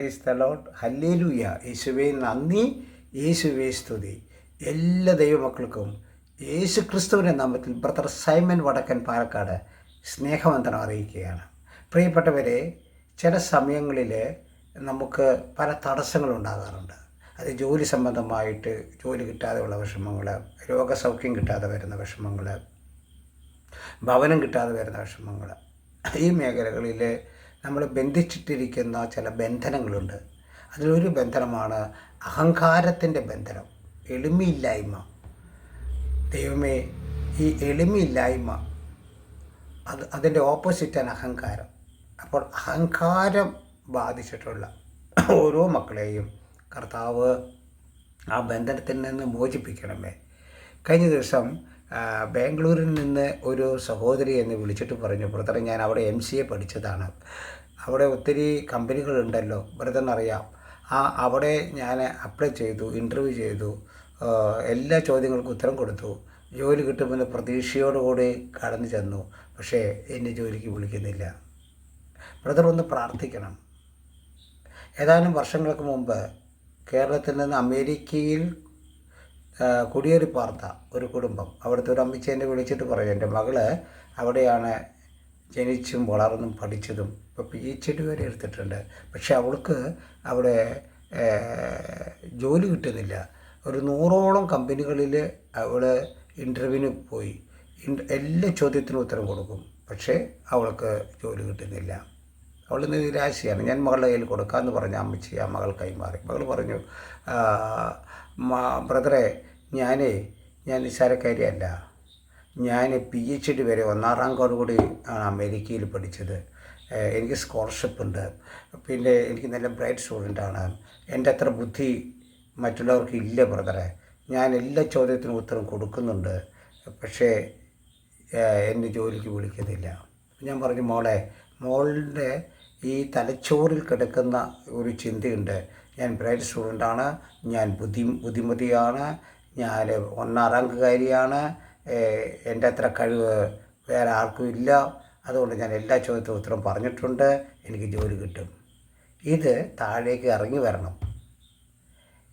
Price the Lord. Hallelujah. യേശുവേ നന്ദി, യേശുവേ സ്തുതി. എല്ലാ ദൈവമക്കൾക്കും യേശു ക്രിസ്തുവിൻ്റെ നാമത്തിൽ ബ്രദർ സൈമൺ വടക്കൻ പാലക്കാട് സ്നേഹവന്ദനം അറിയിക്കുകയാണ്. പ്രിയപ്പെട്ടവരെ, ചില സമയങ്ങളിൽ നമുക്ക് പല തടസ്സങ്ങളുണ്ടാകാറുണ്ട്. അത് ജോലി സംബന്ധമായിട്ട് ജോലി കിട്ടാതെയുള്ള വിഷമങ്ങൾ, രോഗസൗഖ്യം കിട്ടാതെ വരുന്ന വിഷമങ്ങൾ, ഭവനം കിട്ടാതെ വരുന്ന വിഷമങ്ങൾ. ഈ മേഖലകളിൽ നമ്മൾ ബന്ധിച്ചിട്ടിരിക്കുന്ന ചില ബന്ധനങ്ങളുണ്ട്. അതിലൊരു ബന്ധനമാണ് അഹങ്കാരത്തിൻ്റെ ബന്ധനം, എളിമയില്ലായ്മ. ദൈവമേ, ഈ എളിമയില്ലായ്മ അതിൻ്റെ ഓപ്പോസിറ്റാണ് അഹങ്കാരം. അപ്പോൾ അഹങ്കാരം ബാധിച്ചിട്ടുള്ള ഓരോ മക്കളെയും കർത്താവ് ആ ബന്ധനത്തിൽ നിന്ന് മോചിപ്പിക്കണമേ. കഴിഞ്ഞ ദിവസം ബാംഗ്ലൂരിൽ നിന്ന് ഒരു സഹോദരി എന്നെ വിളിച്ചിട്ട് പറഞ്ഞു, ബ്രദറെ, ഞാൻ അവിടെ MCA പഠിച്ചതാണ്, അവിടെ ഒത്തിരി കമ്പനികളുണ്ടല്ലോ, ബ്രദറിനറിയാം. അവിടെ ഞാൻ അപ്ലൈ ചെയ്തു, ഇൻ്റർവ്യൂ ചെയ്തു, എല്ലാ ചോദ്യങ്ങൾക്കും ഉത്തരം കൊടുത്തു, ജോലി കിട്ടുമെന്ന് പ്രതീക്ഷയോടുകൂടി കടന്നു ചെന്നു. പക്ഷേ എന്നെ ജോലിക്ക് വിളിക്കുന്നില്ല. ബ്രദർ ഒന്ന് പ്രാർത്ഥിക്കണം. ഏതാനും വർഷങ്ങൾക്ക് മുമ്പ് കേരളത്തിൽ നിന്ന് അമേരിക്കയിൽ കുടിയേറി പാർത്ത ഒരു കുടുംബം, അവിടുത്തെ ഒരു അമ്മച്ചി എന്നെ വിളിച്ചിട്ട് പറയും, എൻ്റെ മകള് അവിടെയാണ് ജനിച്ചും വളർന്നും പഠിച്ചതും, ഇപ്പോൾ PhD വരെ എടുത്തിട്ടുണ്ട്. പക്ഷെ അവൾക്ക് അവിടെ ജോലി കിട്ടുന്നില്ല. ഒരു 100ഓളം കമ്പനികളിൽ അവൾ ഇൻ്റർവ്യൂവിന് പോയി, എല്ലാ ചോദ്യത്തിനും ഉത്തരം കൊടുക്കും, പക്ഷേ അവൾക്ക് ജോലി കിട്ടുന്നില്ല. അവൾ നിരാശയാണ്. ഞാൻ മകളുടെ കയ്യിൽ കൊടുക്കാമെന്ന് പറഞ്ഞ അമ്മച്ചി ആ മകൾ കൈമാറി. മകൾ പറഞ്ഞു, ബ്രദറെ, ഞാൻ നിസ്സാരക്കാരിയല്ല, ഞാൻ PhD വരെ 1ാം റാങ്കോടുകൂടി ആണ് അമേരിക്കയിൽ പഠിച്ചത്, എനിക്ക് സ്കോളർഷിപ്പ് ഉണ്ട്, പിന്നെ എനിക്ക് നല്ല ബ്രൈറ്റ് സ്റ്റുഡൻ്റാണ്, എൻ്റെ അത്ര ബുദ്ധി മറ്റുള്ളവർക്ക് ഇല്ല ബ്രദറെ, ഞാൻ എല്ലാ ചോദ്യത്തിനും ഉത്തരം കൊടുക്കുന്നുണ്ട്, പക്ഷേ എന്നെ ജോലിക്ക് വിളിക്കുന്നില്ല. ഞാൻ പറഞ്ഞു, മോളുടെ ഈ തലച്ചോറിൽ കിടക്കുന്ന ഒരു ചിന്തയുണ്ട്, ഞാൻ ബ്രൈറ്റ് സ്റ്റുഡൻ്റാണ്, ഞാൻ ബുദ്ധിമതിയാണ്, ഞാൻ 1ാം റാങ്കുകാരിയാണ്, എൻ്റെ അത്ര കഴിവ് വേറെ ആർക്കും ഇല്ല, അതുകൊണ്ട് ഞാൻ എല്ലാ ചോദ്യത്തിനും ഉത്തരം പറഞ്ഞിട്ടുണ്ട്, എനിക്ക് ജോലി കിട്ടും. ഇത് താഴേക്ക് ഇറങ്ങി വരണം.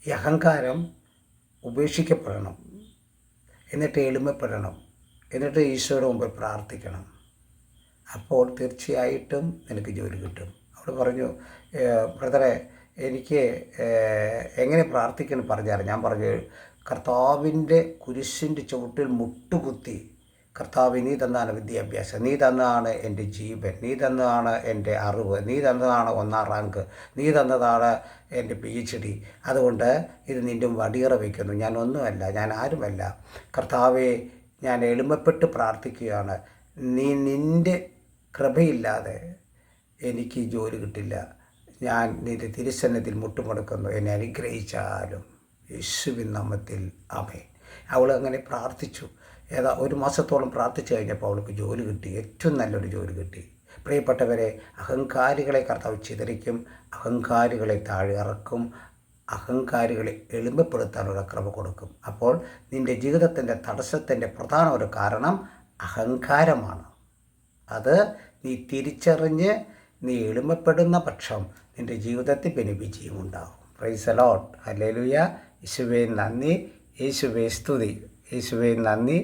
ഈ അഹങ്കാരം ഉപേക്ഷിക്കപ്പെടണം. എന്നിട്ട് എളിമപ്പെടണം. എന്നിട്ട് ഈശോയുടെ മുമ്പിൽ പ്രാർത്ഥിക്കണം. അപ്പോൾ തീർച്ചയായിട്ടും നിനക്ക് ജോലി കിട്ടും. അവൾ പറഞ്ഞു, ബ്രദറെ, എനിക്ക് എങ്ങനെ പ്രാർത്ഥിക്കണം പറഞ്ഞുതരാം. ഞാൻ പറഞ്ഞു, കർത്താവിൻ്റെ കുരിശിൻ്റെ ചുവട്ടിൽ മുട്ടുകുത്തി, കർത്താവ്, നീ തന്നാണ് വിദ്യാഭ്യാസം, നീ തന്നതാണ് എൻ്റെ ജീവൻ, നീ തന്നതാണ് എൻ്റെ അറിവ്, നീ തന്നതാണ് 1ാം റാങ്ക്, നീ തന്നതാണ് എൻ്റെ PhD, അതുകൊണ്ട് ഇത് നിൻ്റെ വടിയറ വയ്ക്കുന്നു, ഞാൻ ഒന്നുമല്ല, ഞാൻ ആരുമല്ല. കർത്താവെ, ഞാൻ എളിമപ്പെട്ട് പ്രാർത്ഥിക്കുകയാണ്, നിൻ്റെ കൃപയില്ലാതെ എനിക്ക് ജോലി കിട്ടില്ല, ഞാൻ നിൻ്റെ തിരുസന്നിധിയിൽ മുട്ടുമടക്കുന്നു, എന്നെ അനുഗ്രഹിച്ചാലും യേശുവിൻ നാമത്തിൽ ആമേൻ. അവൾ അങ്ങനെ പ്രാർത്ഥിച്ചു. 1 മാസത്തോളം പ്രാർത്ഥിച്ചു കഴിഞ്ഞപ്പോൾ അവൾക്ക് ജോലി കിട്ടി, ഏറ്റവും നല്ലൊരു ജോലി കിട്ടി. പ്രിയപ്പെട്ടവരെ, അഹങ്കാരികളെ കർത്താവ് ചിതറിക്കും, അഹങ്കാരികളെ താഴെ ഇറക്കും, അഹങ്കാരികളെ എളിമപ്പെടുത്താനുള്ള കൃപ കൊടുക്കും. അപ്പോൾ നിൻ്റെ ജീവിതത്തിൻ്റെ തടസ്സത്തിൻ്റെ പ്രധാന ഒരു കാരണം അഹങ്കാരമാണ്. അത് നീ തിരിച്ചറിഞ്ഞ് നീ എളിമപ്പെടുന്ന പക്ഷം നിൻ്റെ ജീവിതത്തിൽ പിന്നെ വിജയമുണ്ടാകും. Praise the Lord. ഹല്ലേലൂയ. യേശുവേ നന്ദി, യേശുവേ സ്തുതി, യേശുവേ നന്ദി.